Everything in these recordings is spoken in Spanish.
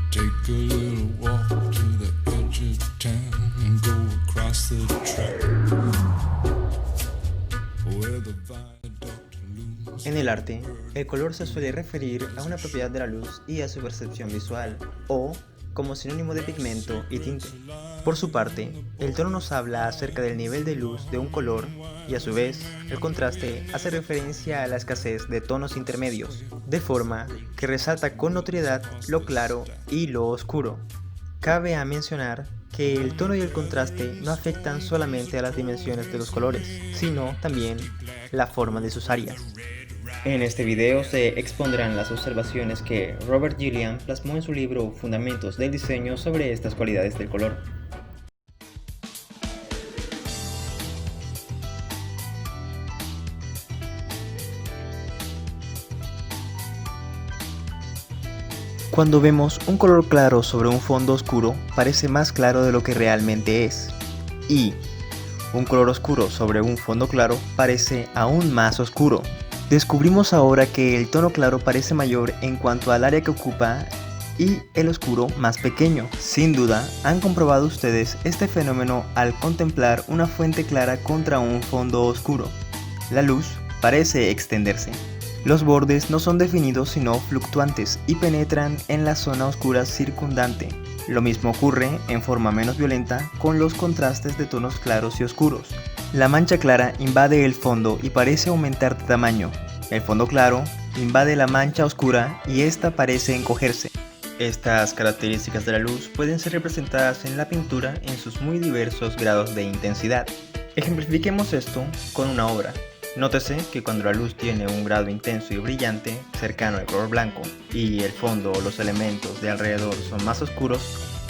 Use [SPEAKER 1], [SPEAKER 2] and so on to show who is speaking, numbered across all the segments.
[SPEAKER 1] Take a little walk to the edge of town and go across the track where the viaduct looms.
[SPEAKER 2] En el arte, el color se suele referir a una propiedad de la luz y a su percepción visual, o como sinónimo de pigmento y tinte. Por su parte, el tono nos habla acerca del nivel de luz de un color y a su vez, el contraste hace referencia a la escasez de tonos intermedios, de forma que resalta con notoriedad lo claro y lo oscuro. Cabe mencionar que el tono y el contraste no afectan solamente a las dimensiones de los colores, sino también la forma de sus áreas. En este video se expondrán las observaciones que Robert Gilliam plasmó en su libro Fundamentos del Diseño sobre estas cualidades del color. Cuando vemos un color claro sobre un fondo oscuro, parece más claro de lo que realmente es. Y un color oscuro sobre un fondo claro parece aún más oscuro. Descubrimos ahora que el tono claro parece mayor en cuanto al área que ocupa y el oscuro más pequeño. Sin duda, han comprobado ustedes este fenómeno al contemplar una fuente clara contra un fondo oscuro. La luz parece extenderse. Los bordes no son definidos sino fluctuantes y penetran en la zona oscura circundante. Lo mismo ocurre, en forma menos violenta, con los contrastes de tonos claros y oscuros. La mancha clara invade el fondo y parece aumentar de tamaño. El fondo claro invade la mancha oscura y ésta parece encogerse. Estas características de la luz pueden ser representadas en la pintura en sus muy diversos grados de intensidad. Ejemplifiquemos esto con una obra. Nótese que cuando la luz tiene un grado intenso y brillante, cercano al color blanco, y el fondo o los elementos de alrededor son más oscuros,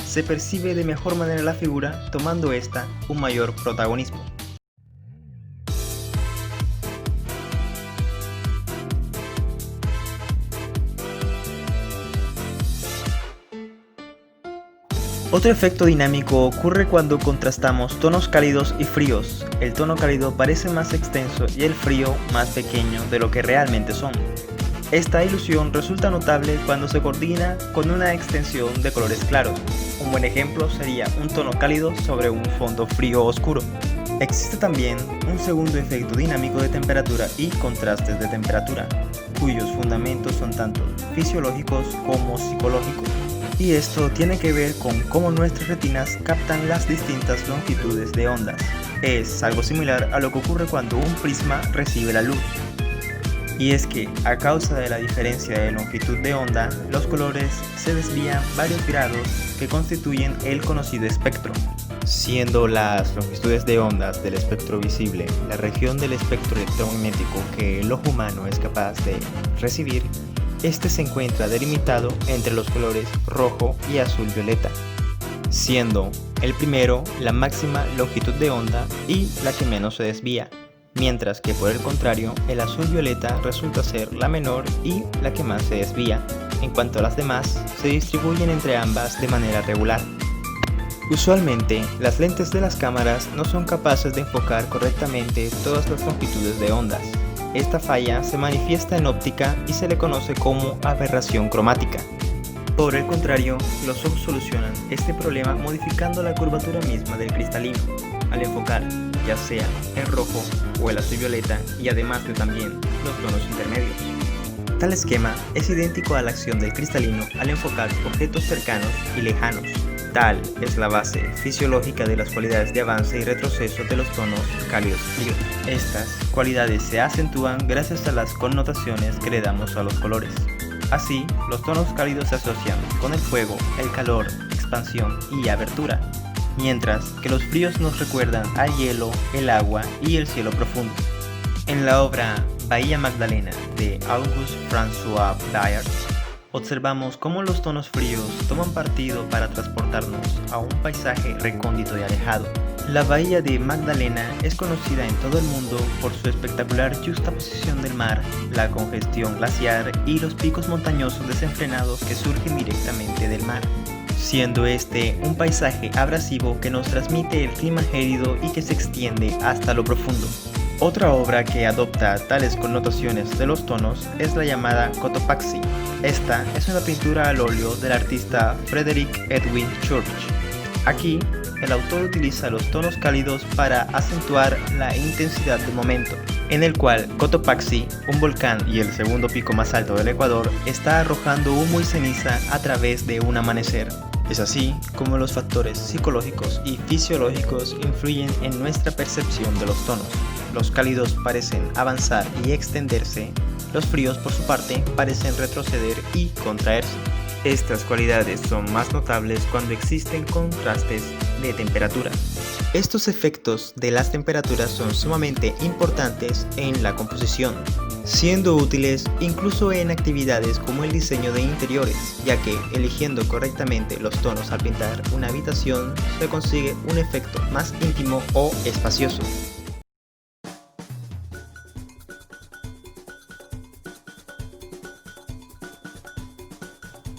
[SPEAKER 2] se percibe de mejor manera la figura, tomando esta un mayor protagonismo. Otro efecto dinámico ocurre cuando contrastamos tonos cálidos y fríos. El tono cálido parece más extenso y el frío más pequeño de lo que realmente son. Esta ilusión resulta notable cuando se coordina con una extensión de colores claros. Un buen ejemplo sería un tono cálido sobre un fondo frío oscuro. Existe también un segundo efecto dinámico de temperatura y contrastes de temperatura, cuyos fundamentos son tanto fisiológicos como psicológicos. Y esto tiene que ver con cómo nuestras retinas captan las distintas longitudes de ondas. Es algo similar a lo que ocurre cuando un prisma recibe la luz. Y es que, a causa de la diferencia de longitud de onda, los colores se desvían varios grados que constituyen el conocido espectro. Siendo las longitudes de ondas del espectro visible la región del espectro electromagnético que el ojo humano es capaz de recibir, este se encuentra delimitado entre los colores rojo y azul violeta, siendo el primero la máxima longitud de onda y la que menos se desvía, mientras que por el contrario el azul violeta resulta ser la menor y la que más se desvía. En cuanto a las demás, se distribuyen entre ambas de manera regular. Usualmente, las lentes de las cámaras no son capaces de enfocar correctamente todas las longitudes de ondas. Esta falla se manifiesta en óptica y se le conoce como aberración cromática. Por el contrario, los ojos solucionan este problema modificando la curvatura misma del cristalino, al enfocar ya sea el rojo o el azul violeta y además de también los tonos intermedios. Tal esquema es idéntico a la acción del cristalino al enfocar objetos cercanos y lejanos. Tal es la base fisiológica de las cualidades de avance y retroceso de los tonos cálidos y fríos. Estas cualidades se acentúan gracias a las connotaciones que le damos a los colores. Así, los tonos cálidos se asocian con el fuego, el calor, expansión y abertura, mientras que los fríos nos recuerdan al hielo, el agua y el cielo profundo. En la obra Bahía Magdalena de Auguste François Bayard, observamos cómo los tonos fríos toman partido para transportarnos a un paisaje recóndito y alejado. La bahía de Magdalena es conocida en todo el mundo por su espectacular juxtaposición del mar, la congestión glaciar y los picos montañosos desenfrenados que surgen directamente del mar, siendo este un paisaje abrasivo que nos transmite el clima gélido y que se extiende hasta lo profundo. Otra obra que adopta tales connotaciones de los tonos es la llamada Cotopaxi. Esta es una pintura al óleo del artista Frederick Edwin Church. Aquí, el autor utiliza los tonos cálidos para acentuar la intensidad del momento, en el cual Cotopaxi, un volcán y el segundo pico más alto del Ecuador, está arrojando humo y ceniza a través de un amanecer. Es así como los factores psicológicos y fisiológicos influyen en nuestra percepción de los tonos. Los cálidos parecen avanzar y extenderse, los fríos por su parte parecen retroceder y contraerse. Estas cualidades son más notables cuando existen contrastes de temperatura. Estos efectos de las temperaturas son sumamente importantes en la composición, siendo útiles incluso en actividades como el diseño de interiores, ya que eligiendo correctamente los tonos al pintar una habitación se consigue un efecto más íntimo o espacioso.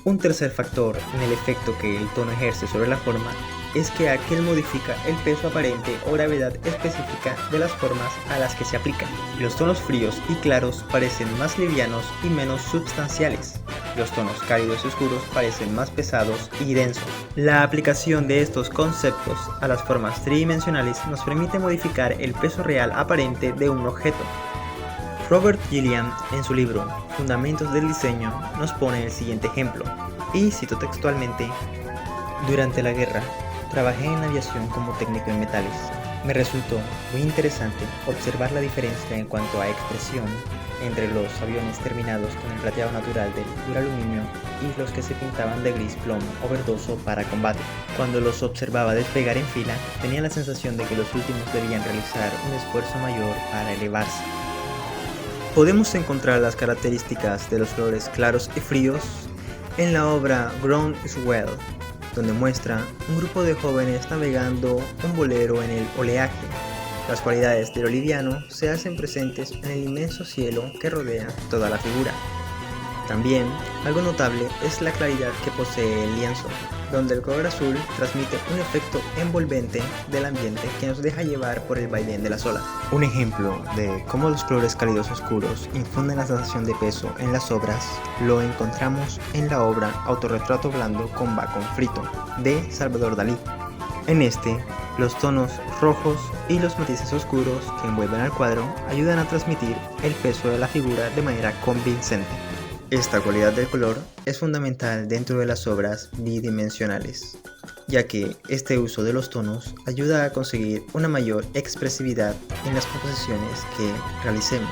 [SPEAKER 2] Un tercer factor en el efecto que el tono ejerce sobre la forma es que aquel modifica el peso aparente o gravedad específica de las formas a las que se aplica. Los tonos fríos y claros parecen más livianos y menos substanciales. Los tonos cálidos y oscuros parecen más pesados y densos. La aplicación de estos conceptos a las formas tridimensionales nos permite modificar el peso real aparente de un objeto. Robert Gilliam, en su libro Fundamentos del Diseño, nos pone el siguiente ejemplo, y cito textualmente: durante la guerra, trabajé en aviación como técnico en metales. Me resultó muy interesante observar la diferencia en cuanto a expresión entre los aviones terminados con el plateado natural del duraluminio y los que se pintaban de gris plomo o verdoso para combate. Cuando los observaba despegar en fila, tenía la sensación de que los últimos debían realizar un esfuerzo mayor para elevarse. Podemos encontrar las características de los colores claros y fríos en la obra Ground is Well, donde muestra un grupo de jóvenes navegando un velero en el oleaje. Las cualidades de lo liviano se hacen presentes en el inmenso cielo que rodea toda la figura. También, algo notable es la claridad que posee el lienzo, donde el color azul transmite un efecto envolvente del ambiente que nos deja llevar por el vaivén de las olas. Un ejemplo de cómo los colores cálidos oscuros infunden la sensación de peso en las obras lo encontramos en la obra Autorretrato blando con bacon frito de Salvador Dalí. En este, los tonos rojos y los matices oscuros que envuelven al cuadro ayudan a transmitir el peso de la figura de manera convincente. Esta cualidad del color es fundamental dentro de las obras bidimensionales, ya que este uso de los tonos ayuda a conseguir una mayor expresividad en las composiciones que realicemos.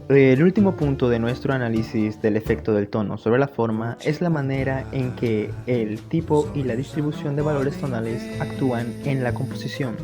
[SPEAKER 2] El último punto de nuestro análisis del efecto del tono sobre la forma es la manera en que el tipo y la distribución de valores tonales actúan en la composición.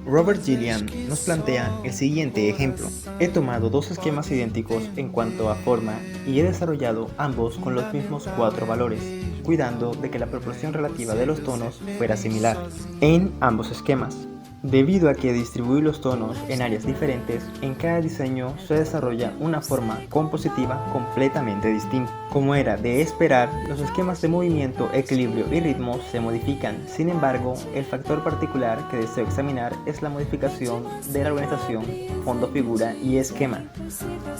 [SPEAKER 2] Robert Gilliam nos plantea el siguiente ejemplo. He tomado dos esquemas idénticos en cuanto a forma y he desarrollado ambos con los mismos 4 valores, cuidando de que la proporción relativa de los tonos fuera similar en ambos esquemas. Debido a que distribuir los tonos en áreas diferentes, en cada diseño se desarrolla una forma compositiva completamente distinta. Como era de esperar, los esquemas de movimiento, equilibrio y ritmo se modifican. Sin embargo, el factor particular que deseo examinar es la modificación de la organización, fondo, figura y esquema.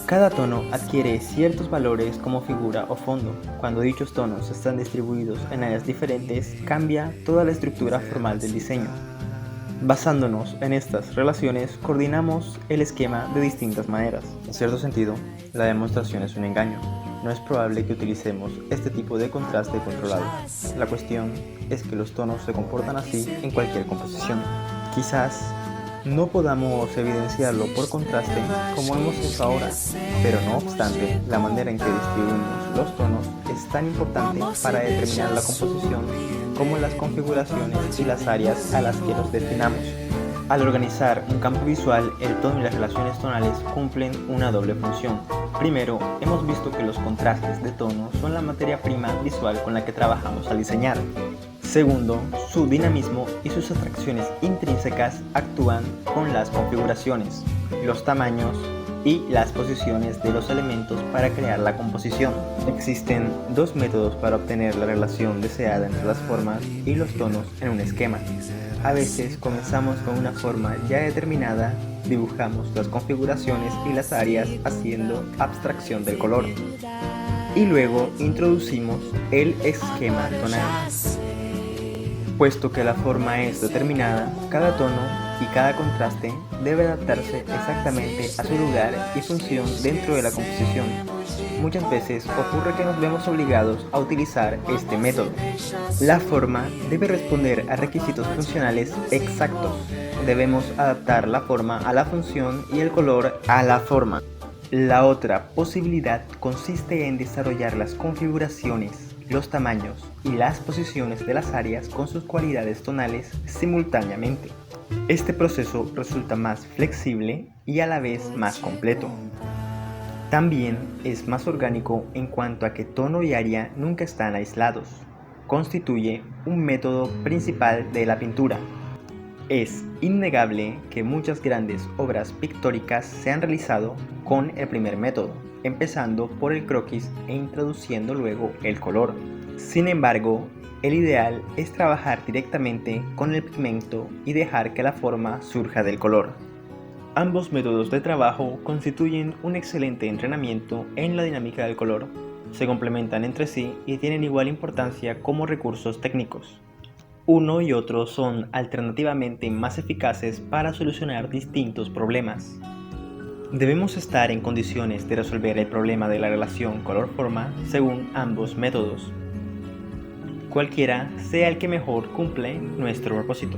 [SPEAKER 2] Cada tono adquiere ciertos valores como figura o fondo. Cuando dichos tonos están distribuidos en áreas diferentes, cambia toda la estructura formal del diseño. Basándonos en estas relaciones, coordinamos el esquema de distintas maneras. En cierto sentido, la demostración es un engaño. No es probable que utilicemos este tipo de contraste controlado. La cuestión es que los tonos se comportan así en cualquier composición. Quizás no podamos evidenciarlo por contraste como hemos hecho ahora, pero no obstante, la manera en que distribuimos los tonos es tan importante para determinar la composición como las configuraciones y las áreas a las que los destinamos. Al organizar un campo visual, el tono y las relaciones tonales cumplen una doble función. Primero, hemos visto que los contrastes de tono son la materia prima visual con la que trabajamos al diseñar. Segundo, su dinamismo y sus atracciones intrínsecas actúan con las configuraciones, los tamaños y las posiciones de los elementos para crear la composición. Existen dos métodos para obtener la relación deseada entre las formas y los tonos en un esquema. A veces comenzamos con una forma ya determinada, dibujamos las configuraciones y las áreas haciendo abstracción del color, y luego introducimos el esquema tonal. Puesto que la forma es determinada, cada tono y cada contraste debe adaptarse exactamente a su lugar y función dentro de la composición. Muchas veces ocurre que nos vemos obligados a utilizar este método. La forma debe responder a requisitos funcionales exactos. Debemos adaptar la forma a la función y el color a la forma. La otra posibilidad consiste en desarrollar las configuraciones, los tamaños y las posiciones de las áreas con sus cualidades tonales simultáneamente. Este proceso resulta más flexible y a la vez más completo. También es más orgánico en cuanto a que tono y área nunca están aislados. Constituye un método principal de la pintura. Es innegable que muchas grandes obras pictóricas se han realizado con el primer método, empezando por el croquis e introduciendo luego el color. Sin embargo, el ideal es trabajar directamente con el pigmento y dejar que la forma surja del color. Ambos métodos de trabajo constituyen un excelente entrenamiento en la dinámica del color, se complementan entre sí y tienen igual importancia como recursos técnicos. Uno y otro son alternativamente más eficaces para solucionar distintos problemas. Debemos estar en condiciones de resolver el problema de la relación color-forma según ambos métodos, cualquiera sea el que mejor cumple nuestro propósito.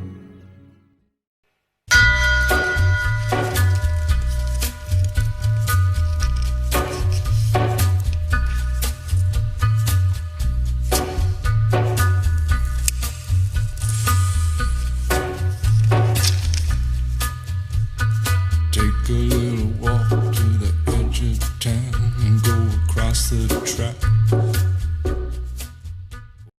[SPEAKER 1] Take a little walk to the edge of town and go across the track.